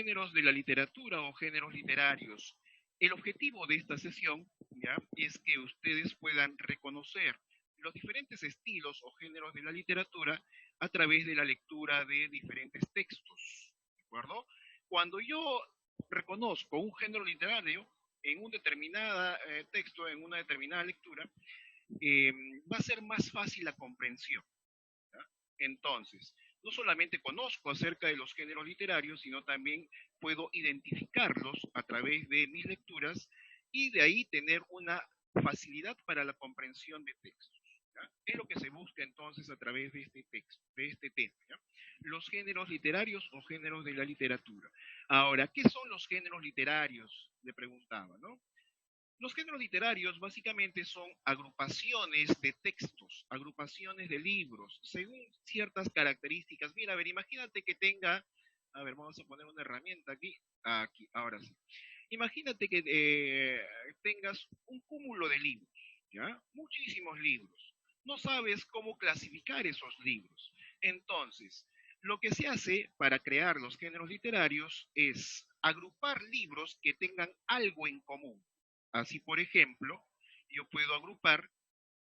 géneros de la literatura o géneros literarios. El objetivo de esta sesión, ¿ya?, es que ustedes puedan reconocer los diferentes estilos o géneros de la literatura a través de la lectura de diferentes textos, ¿de acuerdo? Cuando yo reconozco un género literario en un determinado texto, en una determinada lectura, eh, va a ser más fácil la comprensión. ¿Ya? Entonces, no solamente conozco acerca de los géneros literarios, sino también puedo identificarlos a través de mis lecturas y de ahí tener una facilidad para la comprensión de textos. ¿Ya? Es lo que se busca entonces a través de este texto, de este tema. ¿Ya? Los géneros literarios o géneros de la literatura. Ahora, ¿qué son los géneros literarios? Le preguntaba, ¿no? Los géneros literarios básicamente son agrupaciones de textos, agrupaciones de libros, según ciertas características. Mira, a ver, imagínate que tenga, a ver, vamos a poner una herramienta aquí, aquí, ahora sí. Imagínate que tengas un cúmulo de libros, ¿ya? Muchísimos libros. No sabes cómo clasificar esos libros. Entonces, lo que se hace para crear los géneros literarios es agrupar libros que tengan algo en común. Así, por ejemplo, yo puedo agrupar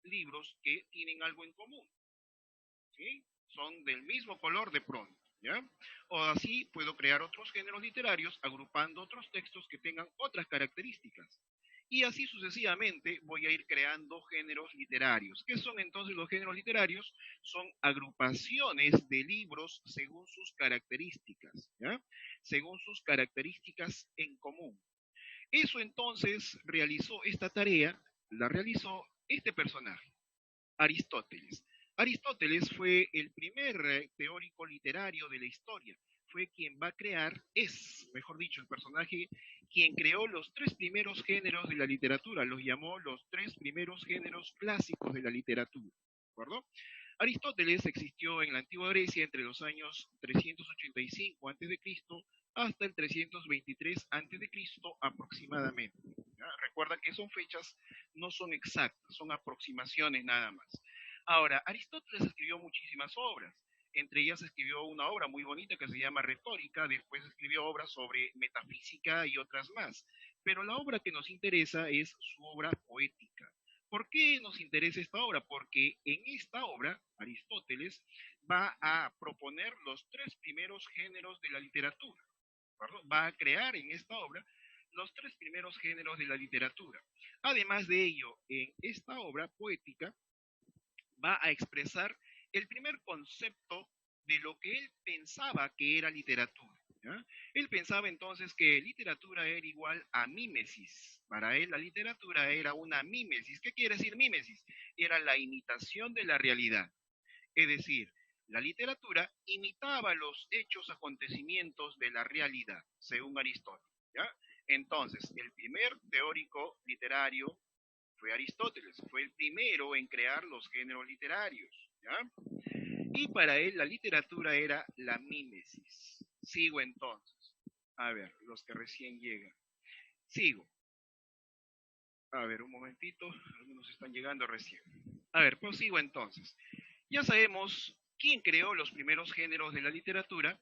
libros que tienen algo en común, ¿sí? Son del mismo color de pronto, ¿ya? O así puedo crear otros géneros literarios agrupando otros textos que tengan otras características. Y así sucesivamente voy a ir creando géneros literarios. ¿Qué son entonces los géneros literarios? Son agrupaciones de libros según sus características, ¿ya? Según sus características en común. Eso entonces realizó esta tarea, la realizó este personaje, Aristóteles. Aristóteles fue el primer teórico literario de la historia. Fue quien va a crear, es, mejor dicho, el personaje quien creó los tres primeros géneros de la literatura, los llamó los tres primeros géneros clásicos de la literatura. ¿De acuerdo? Aristóteles existió en la antigua Grecia entre los años 385 a.C. hasta el 323 a.C. aproximadamente. ¿Ya? Recuerda que son fechas, no son exactas, son aproximaciones nada más. Ahora, Aristóteles escribió muchísimas obras. Entre ellas escribió una obra muy bonita que se llama Retórica, después escribió obras sobre metafísica y otras más. Pero la obra que nos interesa es su obra poética. ¿Por qué nos interesa esta obra? Porque en esta obra Aristóteles va a proponer los tres primeros géneros de la literatura. ¿Verdad? Va a crear en esta obra los tres primeros géneros de la literatura. Además de ello, en esta obra poética va a expresar el primer concepto de lo que él pensaba que era literatura. ¿Ya? Él pensaba entonces que literatura era igual a mímesis. Para él la literatura era una mímesis. ¿Qué quiere decir mímesis? Era la imitación de la realidad. Es decir, la literatura imitaba los hechos, acontecimientos de la realidad, según Aristóteles. ¿Ya? Entonces, el primer teórico literario fue Aristóteles, fue el primero en crear los géneros literarios, ¿ya? Y para él la literatura era la mímesis. Sigo entonces. A ver, los que recién llegan. Sigo. A ver, un momentito, algunos están llegando recién. A ver, prosigo entonces. Ya sabemos quién creó los primeros géneros de la literatura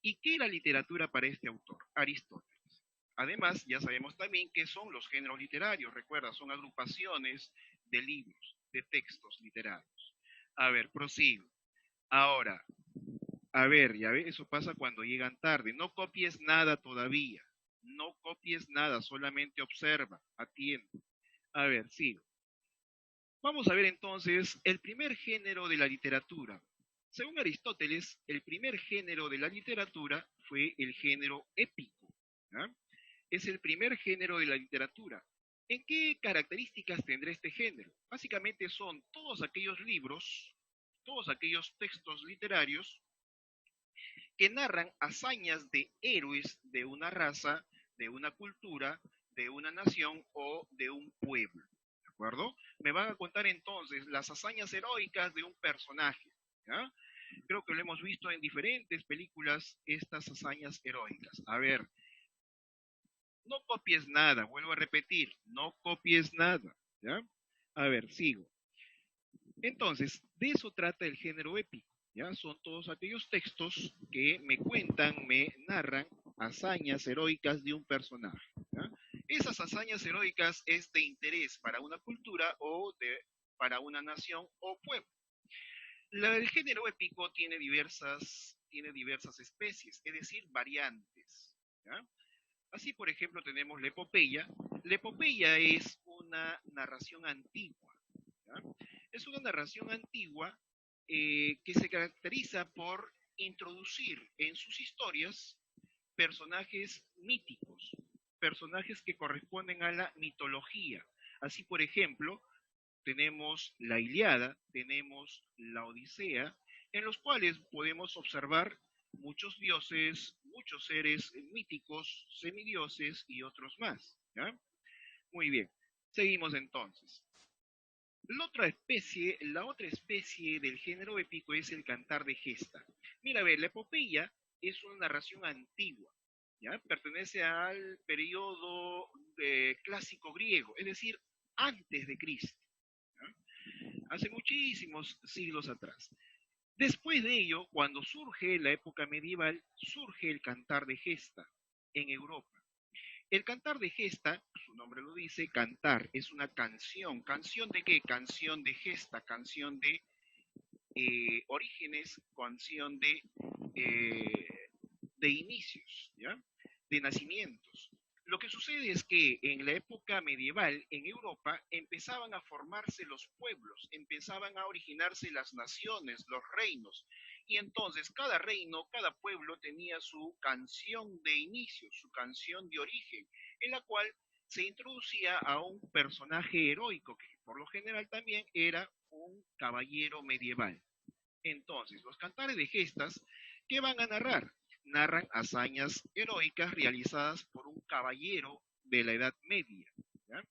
y qué era literatura para este autor, Aristóteles. Además, ya sabemos también qué son los géneros literarios. Recuerda, son agrupaciones de libros, de textos literarios. A ver, prosigo. Ahora, a ver, ya ve, eso pasa cuando llegan tarde. No copies nada todavía. No copies nada, solamente observa, atiende. A ver, sigo. Vamos a ver entonces el primer género de la literatura. Según Aristóteles, el primer género de la literatura fue el género épico. ¿Ya? Es el primer género de la literatura. ¿En qué características tendrá este género? Básicamente son todos aquellos libros, todos aquellos textos literarios que narran hazañas de héroes de una raza, de una cultura, de una nación o de un pueblo. ¿De acuerdo? Me van a contar entonces las hazañas heroicas de un personaje. ¿Ya? Creo que lo hemos visto en diferentes películas, estas hazañas heroicas. A ver, no copies nada, vuelvo a repetir, no copies nada. ¿Ya? A ver, sigo. Entonces, de eso trata el género épico. ¿Ya? Son todos aquellos textos que me cuentan, me narran hazañas heroicas de un personaje. ¿Ya? Esas hazañas heroicas es de interés para una cultura para una nación o pueblo. El género épico tiene diversas especies, es decir, variantes. ¿Ya? Así, por ejemplo, tenemos la epopeya. La epopeya es una narración antigua. ¿Ya? Es una narración antigua que se caracteriza por introducir en sus historias personajes míticos, personajes que corresponden a la mitología. Así, por ejemplo, tenemos la Ilíada, tenemos la Odisea, en los cuales podemos observar muchos dioses, muchos seres míticos, semidioses y otros más. ¿Ya? Muy bien, seguimos entonces. La otra especie del género épico es el cantar de gesta. Mira, a ver, la epopeya es una narración antigua, ¿ya? Pertenece al periodo clásico griego, es decir, antes de Cristo, ¿ya? Hace muchísimos siglos atrás. Después de ello, cuando surge la época medieval, surge el cantar de gesta en Europa. El cantar de gesta, su nombre lo dice, cantar, es una canción. ¿Canción de qué? Canción de gesta, canción de orígenes, canción de inicios, ¿ya? De nacimientos. Lo que sucede es que en la época medieval en Europa empezaban a formarse los pueblos, empezaban a originarse las naciones, los reinos, y entonces cada reino, cada pueblo tenía su canción de inicio, su canción de origen, en la cual se introducía a un personaje heroico, que por lo general también era un caballero medieval. Entonces, los cantares de gestas, ¿qué van a narrar? Narran hazañas heroicas realizadas por un caballero de la Edad Media. ¿Ya?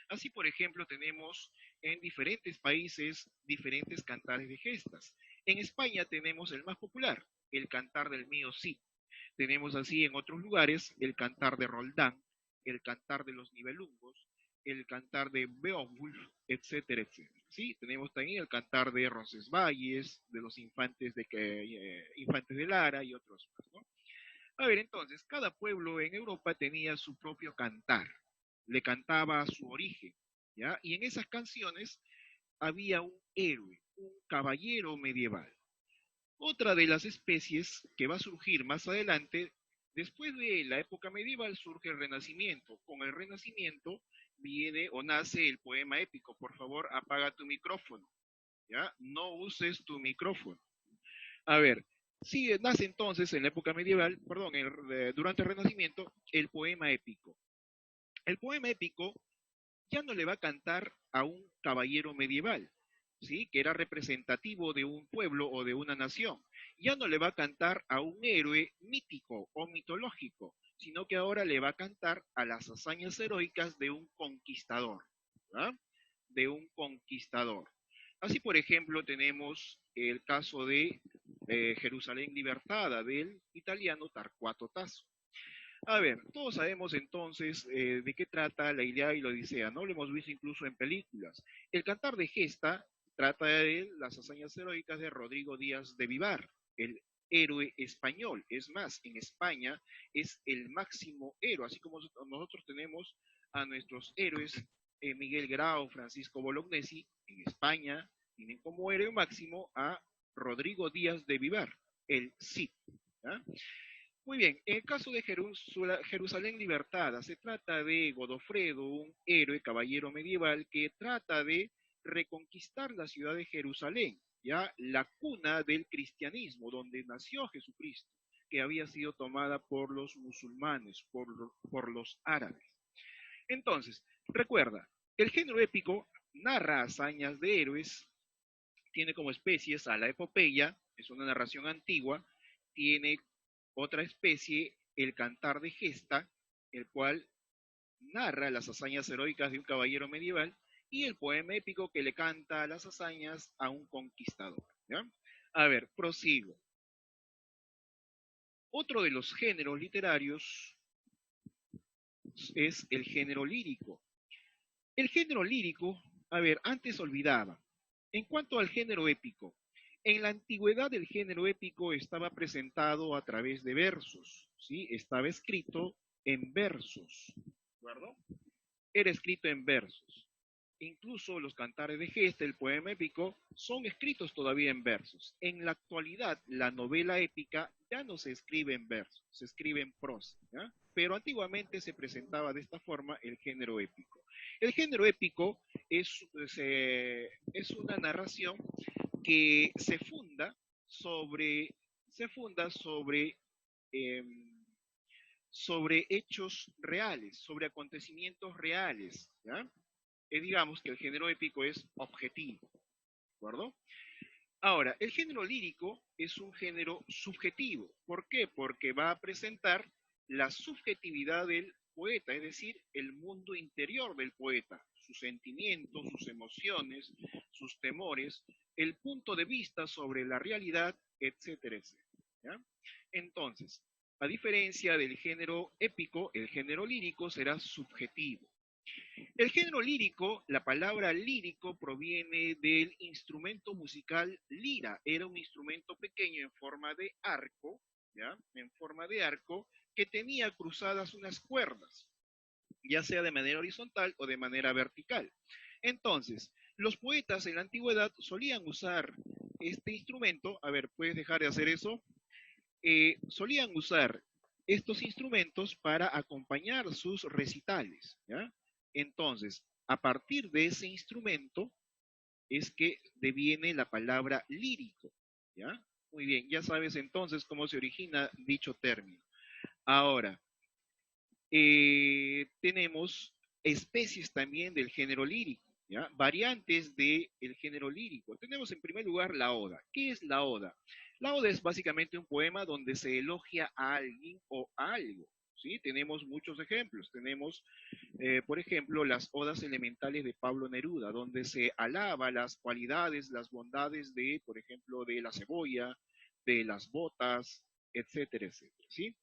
Así, por ejemplo, tenemos en diferentes países diferentes cantares de gestas. En España tenemos el más popular, el cantar del mío Cid. Tenemos así en otros lugares el cantar de Roldán, el cantar de los Nibelungos, el cantar de Beowulf, etcétera, etcétera. Sí, tenemos también el cantar de Roncesvalles, de los infantes de Lara y otros más, ¿no? A ver, entonces, cada pueblo en Europa tenía su propio cantar, le cantaba a su origen, ¿ya? Y en esas canciones había un héroe, un caballero medieval. Otra de las especies que va a surgir más adelante, después de la época medieval, surge el Renacimiento. Con el Renacimiento viene o nace el poema épico. Por favor, apaga tu micrófono, ¿ya? No uses tu micrófono. A ver, sí, nace entonces en la época medieval, perdón, durante el Renacimiento, el poema épico. El poema épico ya no le va a cantar a un caballero medieval, ¿sí? Que era representativo de un pueblo o de una nación. Ya no le va a cantar a un héroe mítico o mitológico, sino que ahora le va a cantar a las hazañas heroicas de un conquistador, ¿verdad? De un conquistador. Así, por ejemplo, tenemos el caso de Jerusalén libertada del italiano Torquato Tasso. A ver, todos sabemos entonces de qué trata la Ilíada y la Odisea, ¿no? Lo hemos visto incluso en películas. El cantar de gesta trata de las hazañas heroicas de Rodrigo Díaz de Vivar, el héroe español. Es más, en España es el máximo héroe, así como nosotros tenemos a nuestros héroes Miguel Grau, Francisco Bolognesi, en España tienen como héroe máximo a Rodrigo Díaz de Vivar, el Cid. ¿Ya? Muy bien, en el caso de Jerusalén libertada, se trata de Godofredo, un héroe caballero medieval que trata de reconquistar la ciudad de Jerusalén, ya la cuna del cristianismo, donde nació Jesucristo, que había sido tomada por los musulmanes, por los árabes. Entonces, recuerda, el género épico narra hazañas de héroes, tiene como especies a la epopeya, es una narración antigua, tiene otra especie, el cantar de gesta, el cual narra las hazañas heroicas de un caballero medieval, y el poema épico que le canta las hazañas a un conquistador. ¿Ya? A ver, prosigo. Otro de los géneros literarios es el género lírico. El género lírico, a ver, antes olvidaba. En cuanto al género épico, En la antigüedad el género épico estaba presentado a través de versos, ¿sí? Estaba escrito en versos, ¿de acuerdo? Era escrito en versos. Incluso los cantares de gesta, el poema épico, son escritos todavía en versos. En la actualidad, la novela épica ya no se escribe en versos, se escribe en prosa, ¿ya? Pero antiguamente se presentaba de esta forma el género épico. El género épico es una narración que se funda eh, sobre hechos reales, sobre acontecimientos reales, ¿ya? Digamos que el género épico es objetivo, ¿de acuerdo? Ahora, el género lírico es un género subjetivo. ¿Por qué? Porque va a presentar la subjetividad del poeta, es decir, el mundo interior del poeta, sus sentimientos, sus emociones, sus temores, el punto de vista sobre la realidad, etcétera, etcétera. ¿Ya? Entonces, a diferencia del género épico, el género lírico será subjetivo. El género lírico, la palabra lírico proviene del instrumento musical lira. Era un instrumento pequeño en forma de arco, ¿ya? En forma de arco, que tenía cruzadas unas cuerdas, ya sea de manera horizontal o de manera vertical. Entonces, los poetas en la antigüedad solían usar este instrumento. A ver, ¿puedes dejar de hacer eso? Solían usar estos instrumentos para acompañar sus recitales, ¿ya? Entonces, a partir de ese instrumento es que deviene la palabra lírico, ¿ya? Muy bien, ya sabes entonces cómo se origina dicho término. Ahora, tenemos especies también del género lírico, ¿ya? Variantes del género lírico. Tenemos en primer lugar la oda. ¿Qué es la oda? La oda es básicamente un poema donde se elogia a alguien o a algo, ¿sí? Tenemos muchos ejemplos. Tenemos, por ejemplo, las odas elementales de Pablo Neruda, donde se alaba las cualidades, las bondades de, por ejemplo, de la cebolla, de las botas, etcétera, etcétera, ¿sí?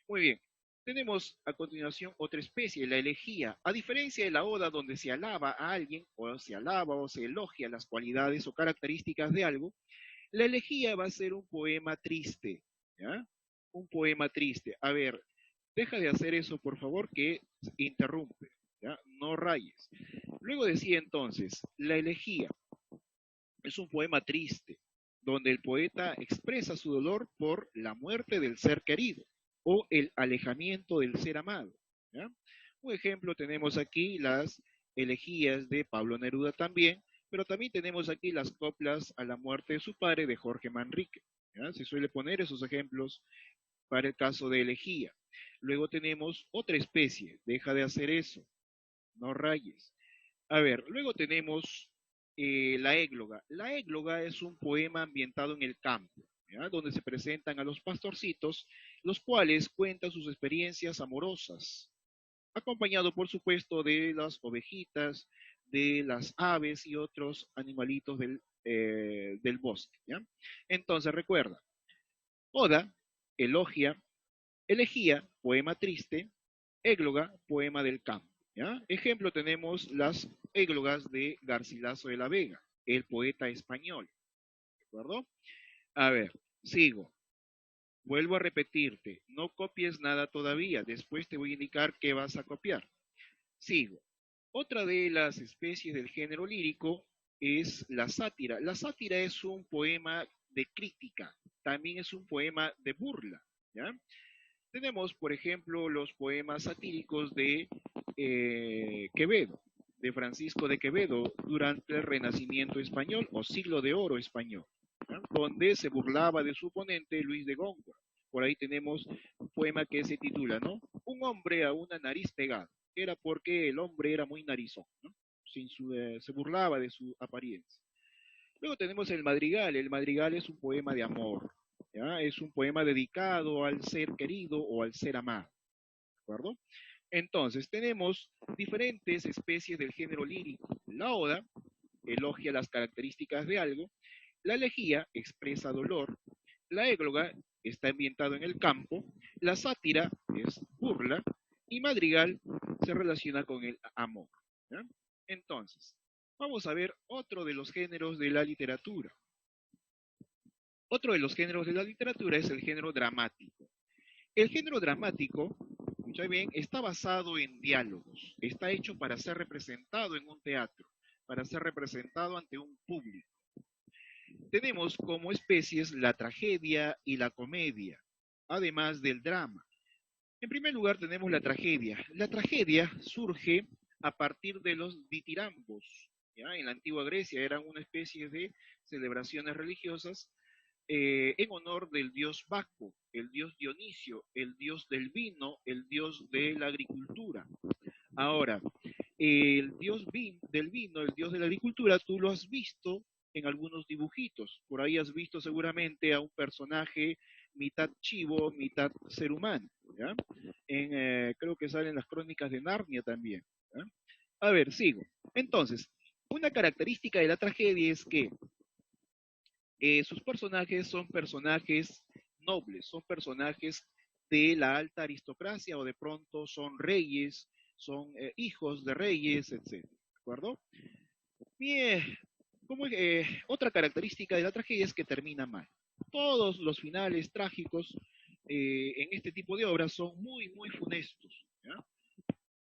Muy bien. Tenemos a continuación otra especie, la elegía. A diferencia de la oda donde se alaba a alguien, o se alaba o se elogia las cualidades o características de algo, la elegía va a ser un poema triste, ¿ya? Un poema triste. A ver, deja de hacer eso, por favor, que interrumpe, ¿ya? No rayes. Luego decía entonces, la elegía es un poema triste, donde el poeta expresa su dolor por la muerte del ser querido o el alejamiento del ser amado, ¿ya? Un ejemplo tenemos aquí las elegías de Pablo Neruda también, pero también tenemos aquí las coplas a la muerte de su padre de Jorge Manrique, ¿ya? Se suele poner esos ejemplos para el caso de elegía. Luego tenemos otra especie, deja de hacer eso, no rayes. A ver, luego tenemos la égloga. La égloga es un poema ambientado en el campo, ¿ya? Donde se presentan a los pastorcitos, los cuales cuentan sus experiencias amorosas, acompañado por supuesto de las ovejitas, de las aves y otros animalitos del bosque, ¿ya? Entonces recuerda, oda, elogia, elegía, poema triste, égloga, poema del campo, ¿ya? Ejemplo tenemos las églogas de Garcilaso de la Vega, el poeta español, ¿de acuerdo? A ver, sigo. Vuelvo a repetirte, no copies nada todavía, después te voy a indicar qué vas a copiar. Sigo. Otra de las especies del género lírico es la sátira. La sátira es un poema de crítica, también es un poema de burla, ¿ya? Tenemos, por ejemplo, los poemas satíricos de Quevedo, de Francisco de Quevedo, durante el Renacimiento español o Siglo de Oro español, ¿no? Donde se burlaba de su oponente Luis de Góngora. Por ahí tenemos un poema que se titula, ¿no? Un hombre a una nariz pegada. Era porque el hombre era muy narizón, ¿no? Se burlaba de su apariencia. Luego tenemos el madrigal. El madrigal es un poema de amor, ¿ya? Es un poema dedicado al ser querido o al ser amado, ¿de acuerdo? Entonces, tenemos diferentes especies del género lírico. La oda elogia las características de algo, la elegía expresa dolor, la égloga está ambientado en el campo, la sátira es burla y madrigal se relaciona con el amor, ¿ya? Entonces, vamos a ver otro de los géneros de la literatura. Otro de los géneros de la literatura es el género dramático. El género dramático, escucha bien, está basado en diálogos, está hecho para ser representado en un teatro, para ser representado ante un público. Tenemos como especies la tragedia y la comedia, además del drama. En primer lugar tenemos la tragedia. La tragedia surge a partir de los ditirambos. ¿Ya? En la antigua Grecia eran una especie de celebraciones religiosas en honor del dios Baco, el dios Dionisio, el dios del vino, el dios de la agricultura. Ahora, el dios del vino, el dios de la agricultura, tú lo has visto en algunos dibujitos. Por ahí has visto seguramente a un personaje mitad chivo, mitad ser humano. ¿Ya? Creo que salen las crónicas de Narnia también. ¿Ya? A ver, sigo. Entonces, una característica de la tragedia es que sus personajes son personajes nobles, son personajes de la alta aristocracia o de pronto son reyes, son hijos de reyes, etc. ¿De acuerdo? Bien, otra característica de la tragedia es que termina mal. Todos los finales trágicos en este tipo de obras son muy, muy funestos, ¿ya?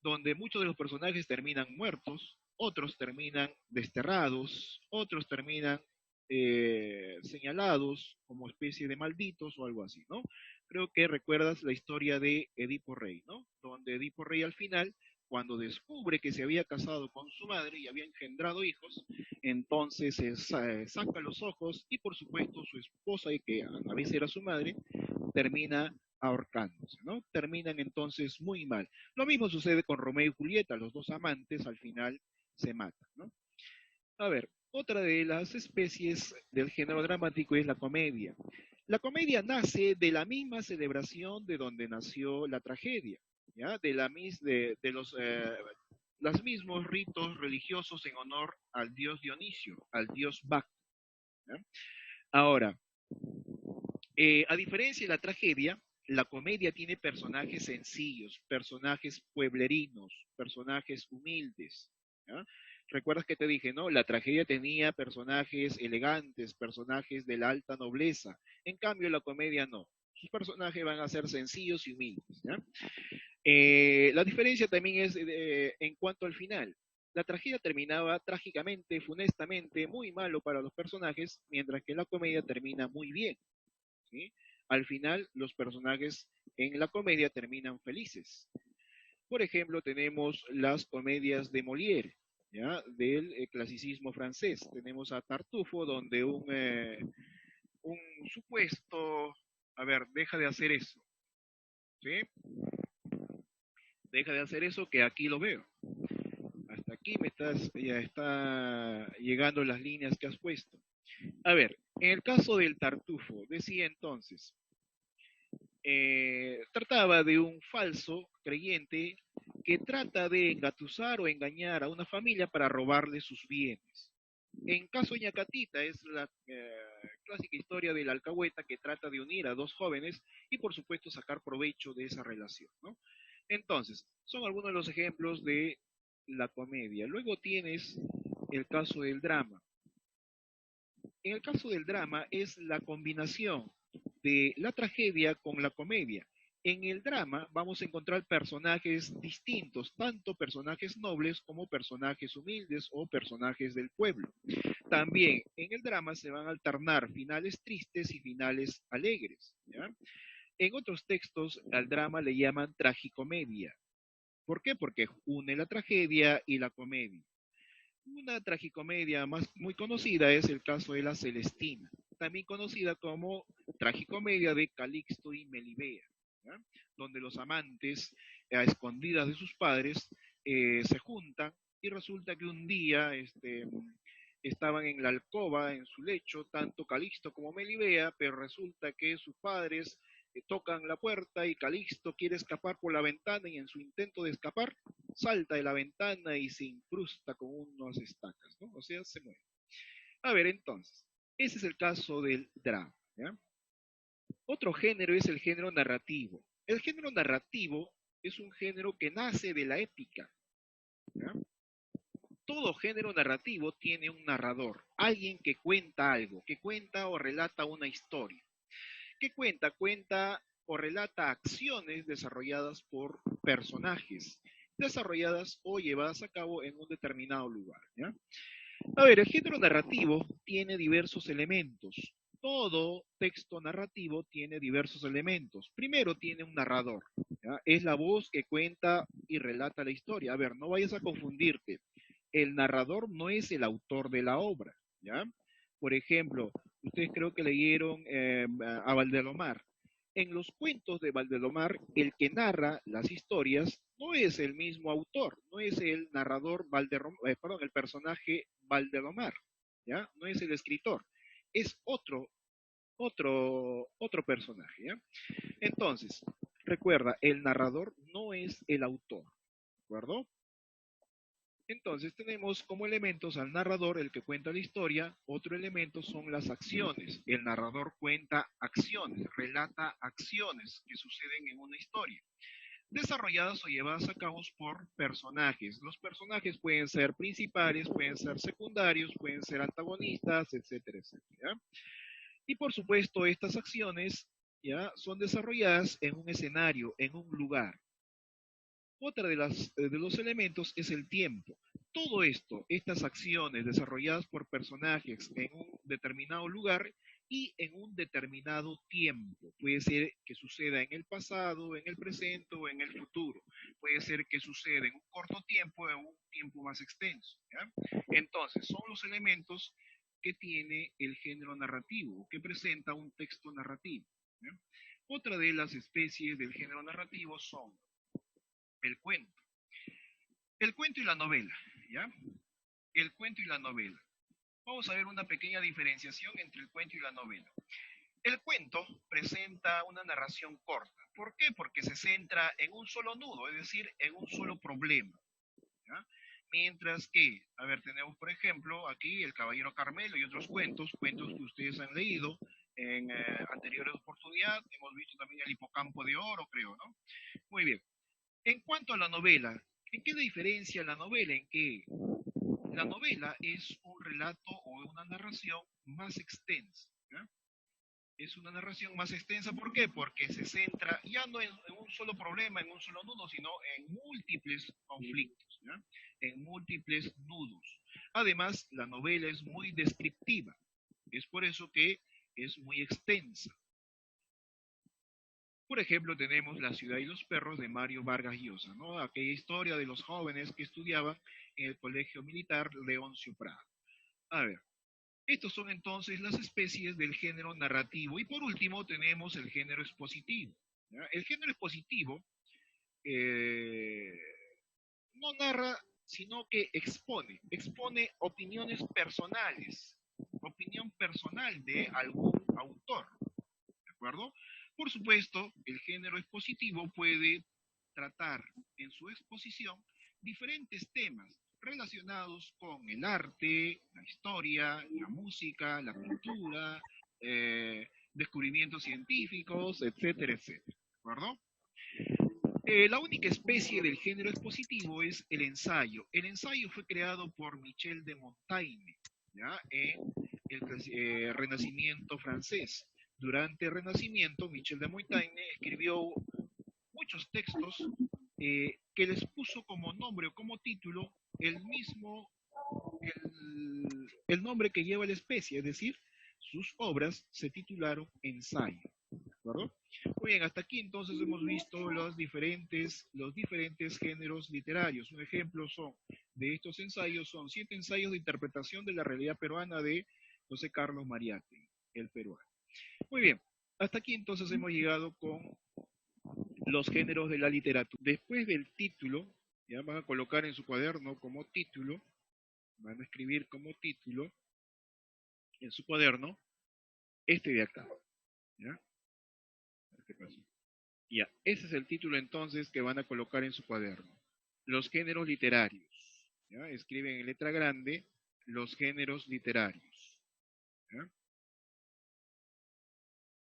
Donde muchos de los personajes terminan muertos, otros terminan desterrados, otros terminan señalados como especie de malditos o algo así, ¿no? Creo que recuerdas la historia de Edipo Rey, ¿no? Donde Edipo Rey al final, cuando descubre que se había casado con su madre y había engendrado hijos, entonces saca los ojos y por supuesto su esposa, y que a la vez era su madre, termina ahorcándose, ¿no? Terminan entonces muy mal. Lo mismo sucede con Romeo y Julieta, los dos amantes al final se matan, ¿no? A ver, otra de las especies del género dramático es la comedia. La comedia nace de la misma celebración de donde nació la tragedia, ¿ya? De los mismos ritos religiosos en honor al dios Dionisio, al dios Baco. ¿Ya? Ahora, a diferencia de la tragedia, la comedia tiene personajes sencillos, personajes pueblerinos, personajes humildes. ¿Ya? ¿Recuerdas que te dije, no? La tragedia tenía personajes elegantes, personajes de la alta nobleza. En cambio, la comedia no. Sus personajes van a ser sencillos y humildes. ¿Ya? La diferencia también es en cuanto al final. La tragedia terminaba trágicamente, funestamente, muy malo para los personajes, mientras que la comedia termina muy bien. ¿Sí? Al final, los personajes en la comedia terminan felices. Por ejemplo, tenemos las comedias de Molière, ¿ya? Del clasicismo francés. Tenemos a Tartufo, donde un supuesto, a ver, deja de hacer eso, ¿sí? Deja de hacer eso que aquí lo veo. Hasta aquí ya está llegando las líneas que has puesto. A ver, en el caso del Tartufo, decía entonces, trataba de un falso creyente que trata de engatusar o engañar a una familia para robarle sus bienes. En caso de Ñacatita es la clásica historia del alcahueta que trata de unir a dos jóvenes y por supuesto sacar provecho de esa relación, ¿no? Entonces, son algunos de los ejemplos de la comedia. Luego tienes el caso del drama. En el caso del drama es la combinación de la tragedia con la comedia. En el drama vamos a encontrar personajes distintos, tanto personajes nobles como personajes humildes o personajes del pueblo. También en el drama se van a alternar finales tristes y finales alegres. ¿Ya? En otros textos al drama le llaman tragicomedia. ¿Por qué? Porque une la tragedia y la comedia. Una tragicomedia muy conocida es el caso de la Celestina, también conocida como tragicomedia de Calixto y Melibea, ¿ya? Donde los amantes, a escondidas de sus padres, se juntan y resulta que un día estaban en la alcoba, en su lecho, tanto Calixto como Melibea, pero resulta que sus padres tocan la puerta y Calixto quiere escapar por la ventana y en su intento de escapar salta de la ventana y se incrusta con unas estacas, ¿no? O sea, se muere. A ver, entonces, ese es el caso del drama, ¿ya? Otro género es el género narrativo. El género narrativo es un género que nace de la épica, ¿ya? Todo género narrativo tiene un narrador, alguien que cuenta algo, que cuenta o relata una historia. ¿Qué cuenta? Cuenta o relata acciones desarrolladas por personajes, desarrolladas o llevadas a cabo en un determinado lugar, ¿ya? A ver, el género narrativo tiene diversos elementos. Todo texto narrativo tiene diversos elementos. Primero tiene un narrador, ¿ya? Es la voz que cuenta y relata la historia. A ver, no vayas a confundirte. El narrador no es el autor de la obra, ¿ya? Por ejemplo, ustedes creo que leyeron a Valdelomar. En los cuentos de Valdelomar, el que narra las historias no es el mismo autor, no es el narrador perdón, el personaje Valdelomar, ¿ya? No es el escritor, es otro personaje, ¿ya? Entonces, recuerda, el narrador no es el autor, ¿de acuerdo? Entonces tenemos como elementos al narrador, el que cuenta la historia. Otro elemento son las acciones. El narrador cuenta acciones, relata acciones que suceden en una historia, desarrolladas o llevadas a cabo por personajes. Los personajes pueden ser principales, pueden ser secundarios, pueden ser antagonistas, etcétera, etcétera. ¿Ya? Y por supuesto, estas acciones ya son desarrolladas en un escenario, en un lugar. Otra de los elementos es el tiempo. Todo esto, estas acciones desarrolladas por personajes en un determinado lugar y en un determinado tiempo. Puede ser que suceda en el pasado, en el presente o en el futuro. Puede ser que suceda en un corto tiempo o en un tiempo más extenso. ¿Ya? Entonces, son los elementos que tiene el género narrativo, que presenta un texto narrativo. ¿Ya? Otra de las especies del género narrativo son el cuento. El cuento y la novela, ¿ya? El cuento y la novela. Vamos a ver una pequeña diferenciación entre el cuento y la novela. El cuento presenta una narración corta. ¿Por qué? Porque se centra en un solo nudo, es decir, en un solo problema, ¿ya? Mientras que, a ver, tenemos por ejemplo aquí El Caballero Carmelo y otros cuentos, cuentos que ustedes han leído en anteriores oportunidades. Hemos visto también El Hipocampo de Oro, creo, ¿no? Muy bien. En cuanto a la novela, ¿en qué diferencia la novela? En que la novela es un relato o una narración más extensa, ¿ya? Es una narración más extensa, ¿por qué? Porque se centra ya no en un solo problema, en un solo nudo, sino en múltiples conflictos, ¿ya? En múltiples nudos. Además, la novela es muy descriptiva, es por eso que es muy extensa. Por ejemplo, tenemos La ciudad y los perros de Mario Vargas Llosa, ¿no? Aquella historia de los jóvenes que estudiaban en el Colegio Militar Leoncio Prado. A ver, estos son entonces las especies del género narrativo. Y por último tenemos el género expositivo, ¿ya? El género expositivo eh, no narra, sino que expone opiniones personales, opinión personal de algún autor. ¿De acuerdo? Por supuesto, el género expositivo puede tratar en su exposición diferentes temas relacionados con el arte, la historia, la música, la cultura, descubrimientos científicos, etcétera, etcétera. ¿De acuerdo? La única especie del género expositivo es el ensayo. El ensayo fue creado por Michel de Montaigne, ¿ya? En el Renacimiento francés. Durante el Renacimiento, Michel de Montaigne escribió muchos textos que les puso como nombre o como título el mismo, el nombre que lleva la especie, es decir, sus obras se titularon ensayo. ¿De acuerdo? Muy bien, hasta aquí entonces hemos visto los diferentes géneros literarios. Un ejemplo de estos ensayos son 7 ensayos de interpretación de la realidad peruana de José Carlos Mariátegui, el peruano. Muy bien, hasta aquí entonces hemos llegado con los géneros de la literatura. Después del título, ya van a colocar en su cuaderno como título, van a escribir como título en su cuaderno este de acá. ¿Ya? Este caso. Ya, ese es el título entonces que van a colocar en su cuaderno. Los géneros literarios. ¿Ya? Escriben en letra grande los géneros literarios. ¿Ya?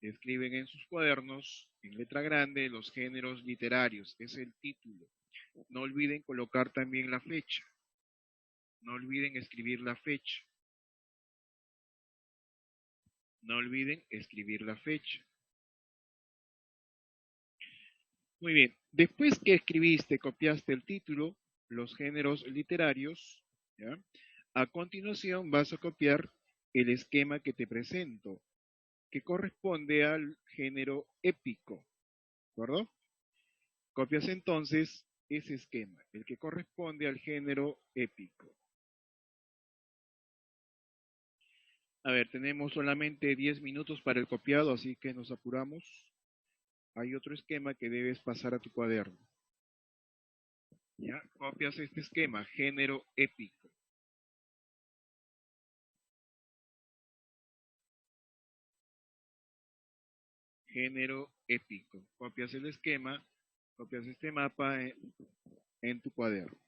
Escriben en sus cuadernos en letra grande los géneros literarios. Es el título. No olviden colocar también la fecha. No olviden escribir la fecha. No olviden escribir la fecha. Muy bien. Después que escribiste, copiaste el título, los géneros literarios, ¿ya? A continuación vas a copiar el esquema que te presento, que corresponde al género épico, ¿de acuerdo? Copias entonces ese esquema, el que corresponde al género épico. A ver, tenemos solamente 10 minutos para el copiado, así que nos apuramos. Hay otro esquema que debes pasar a tu cuaderno. ¿Ya? Copias este esquema, género épico. Género épico. Copias el esquema, copias este mapa en tu cuaderno.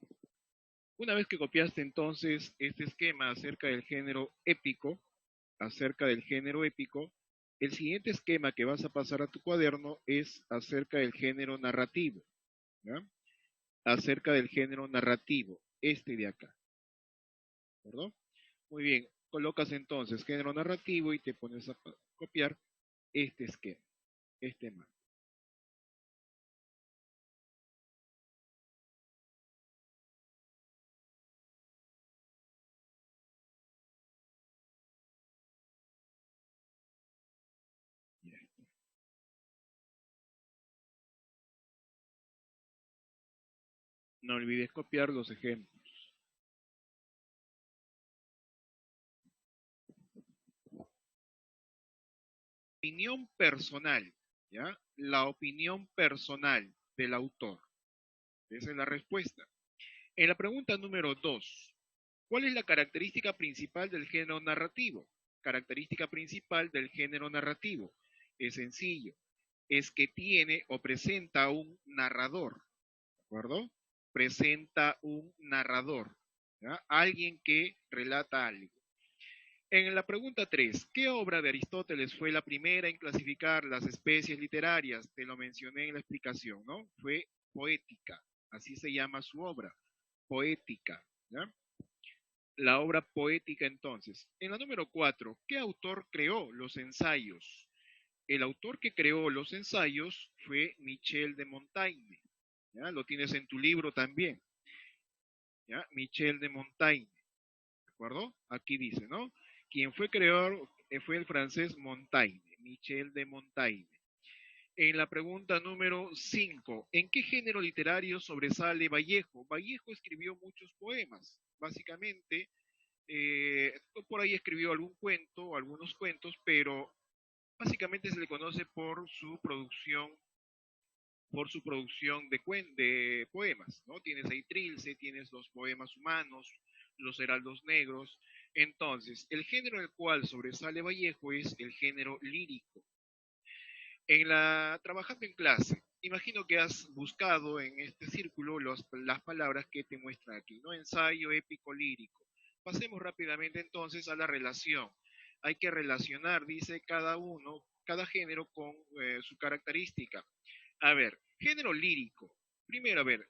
Una vez que copiaste entonces este esquema acerca del género épico, el siguiente esquema que vas a pasar a tu cuaderno es acerca del género narrativo, ¿ya? Acerca del género narrativo, este de acá, ¿verdad? Muy bien, colocas entonces género narrativo y te pones a copiar este esquema, este mapa. Ya. No olvides copiar los ejemplos. Opinión personal, ¿ya? La opinión personal del autor. Esa es la respuesta. En la pregunta número 2, ¿cuál es la característica principal del género narrativo? Característica principal del género narrativo. Es sencillo. Es que tiene o presenta un narrador. ¿De acuerdo? Presenta un narrador. ¿Ya? Alguien que relata algo. En la pregunta 3, ¿qué obra de Aristóteles fue la primera en clasificar las especies literarias? Te lo mencioné en la explicación, ¿no? Fue Poética, así se llama su obra, Poética, ¿ya? La obra poética entonces. En la número 4, ¿qué autor creó los ensayos? El autor que creó los ensayos fue Michel de Montaigne, ¿ya? Lo tienes en tu libro también, ¿ya? Michel de Montaigne. ¿De acuerdo? Aquí dice, ¿no? Quien fue creador fue el francés Montaigne, Michel de Montaigne. En la pregunta número 5, ¿en qué género literario sobresale Vallejo? Vallejo escribió muchos poemas, básicamente, por ahí escribió algún cuento, algunos cuentos, pero básicamente se le conoce por su producción de poemas, ¿no? Tienes ahí Trilce, tienes los poemas humanos, los heraldos negros. Entonces, el género en el cual sobresale Vallejo es el género lírico. Trabajando en clase, imagino que has buscado en este círculo las palabras que te muestran aquí, ¿no? Ensayo épico lírico. Pasemos rápidamente entonces a la relación. Hay que relacionar, dice cada género con su característica. A ver, género lírico. Primero, a ver,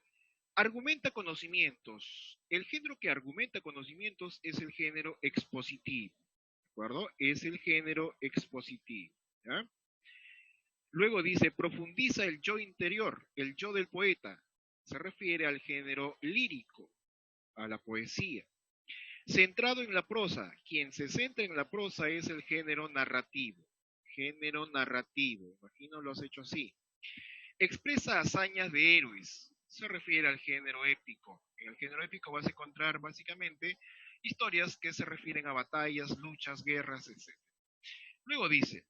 argumenta conocimientos. El género que argumenta conocimientos es el género expositivo, ¿de acuerdo? Es el género expositivo, ¿ya? Luego dice, profundiza el yo interior, el yo del poeta. Se refiere al género lírico, a la poesía. Centrado en la prosa, quien se centra en la prosa es el género narrativo. Género narrativo, imagino lo has hecho así. Expresa hazañas de héroes, se refiere al género épico. En el género épico vas a encontrar básicamente historias que se refieren a batallas, luchas, guerras, etc. Luego dice,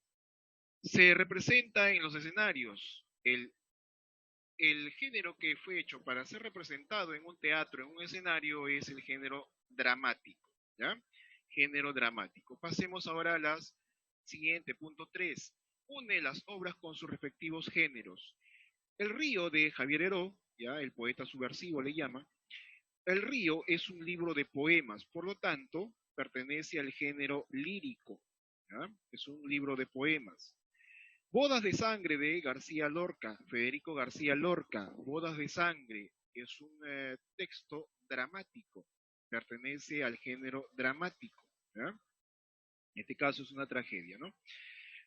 se representa en los escenarios. El género que fue hecho para ser representado en un teatro, en un escenario, es el género dramático, ¿ya? Género dramático. Pasemos ahora a las siguiente, punto 3. Une las obras con sus respectivos géneros. El río de Javier Heró, ya el poeta subversivo le llama, El río es un libro de poemas, por lo tanto, pertenece al género lírico, ¿ya? Es un libro de poemas. Bodas de sangre de García Lorca, Federico García Lorca, Bodas de sangre, es un texto dramático. pertenece al género dramático, ¿ya? En este caso es una tragedia, ¿no?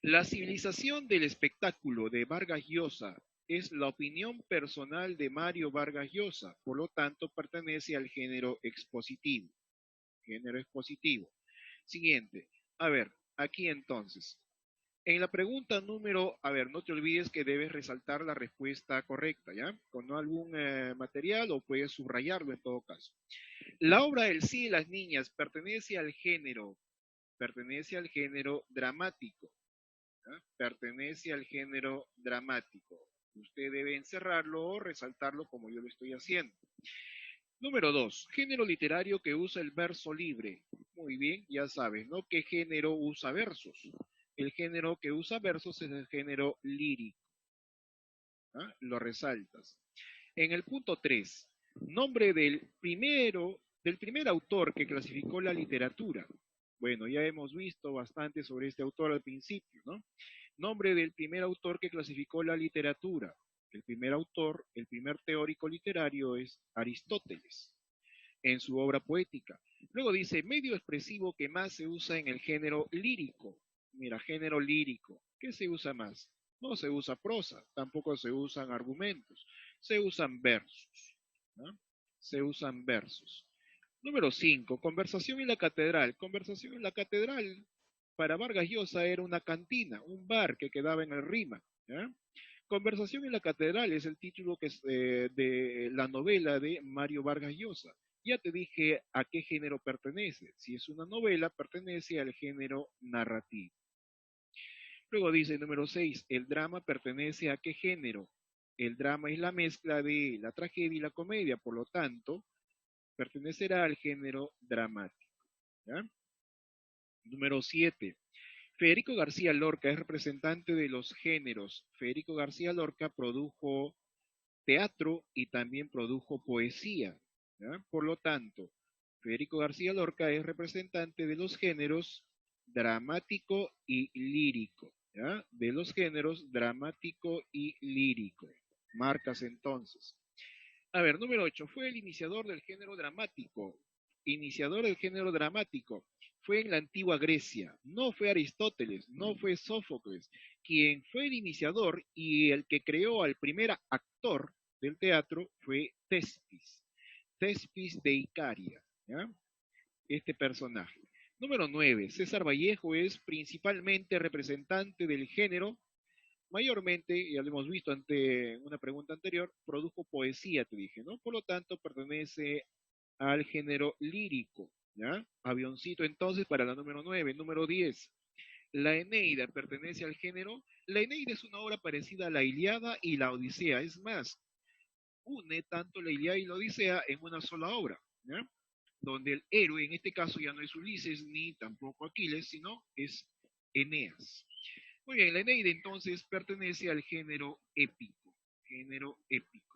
La civilización del espectáculo de Vargas Llosa es la opinión personal de Mario Vargas Llosa, por lo tanto pertenece al género expositivo. Género expositivo. Siguiente. A ver, aquí entonces. En la pregunta número, a ver, no te olvides que debes resaltar la respuesta correcta, ¿ya? Con algún material o puedes subrayarlo en todo caso. La obra El sí y las niñas pertenece al género dramático, ¿ya? Pertenece al género dramático. Usted debe encerrarlo o resaltarlo como yo lo estoy haciendo. Número 2, género literario que usa el verso libre. Muy bien, ya sabes, ¿no? ¿Qué género usa versos? El género que usa versos es el género lírico. ¿Ah? Lo resaltas. En el punto 3, nombre del primer autor que clasificó la literatura. Bueno, ya hemos visto bastante sobre este autor al principio, ¿no? Nombre del primer autor que clasificó la literatura. El primer autor, el primer teórico literario es Aristóteles en su obra poética. Luego dice, medio expresivo que más se usa en el género lírico. Mira, género lírico. ¿Qué se usa más? No se usa prosa, tampoco se usan argumentos, se usan versos, ¿no? Se usan versos. Número 5, conversación en la catedral. Conversación en la catedral para Vargas Llosa era una cantina, un bar que quedaba en el Rima, ¿ya? Conversación en la Catedral es el título que es, de la novela de Mario Vargas Llosa. Ya te dije a qué género pertenece. Si es una novela, pertenece al género narrativo. Luego dice número 6, el drama pertenece a qué género. El drama es la mezcla de la tragedia y la comedia, por lo tanto, pertenecerá al género dramático. ¿Ya? Número 7, Federico García Lorca es representante de los géneros. Federico García Lorca produjo teatro y también produjo poesía, ¿ya? Por lo tanto, Federico García Lorca es representante de los géneros dramático y lírico, ¿ya? De los géneros dramático y lírico. Marcas entonces. A ver, número 8. Fue el iniciador del género dramático. Iniciador del género dramático. Fue en la antigua Grecia. No fue Aristóteles, no fue Sófocles. Quien fue el iniciador y el que creó al primer actor del teatro fue Tespis. Tespis de Icaria. ¿Ya? Este personaje. Número 9. César Vallejo es principalmente representante del género. Mayormente, ya lo hemos visto ante una pregunta anterior, produjo poesía, te dije, ¿no? Por lo tanto, pertenece al género lírico, ¿ya? Avioncito entonces para la número 9. Número 10. La Eneida pertenece al género. La Eneida es una obra parecida a la Iliada y la Odisea. Es más, une tanto la Iliada y la Odisea en una sola obra, ¿ya? Donde el héroe, en este caso, ya no es Ulises ni tampoco Aquiles, sino es Eneas. Muy bien, la Eneida entonces pertenece al género épico. Género épico.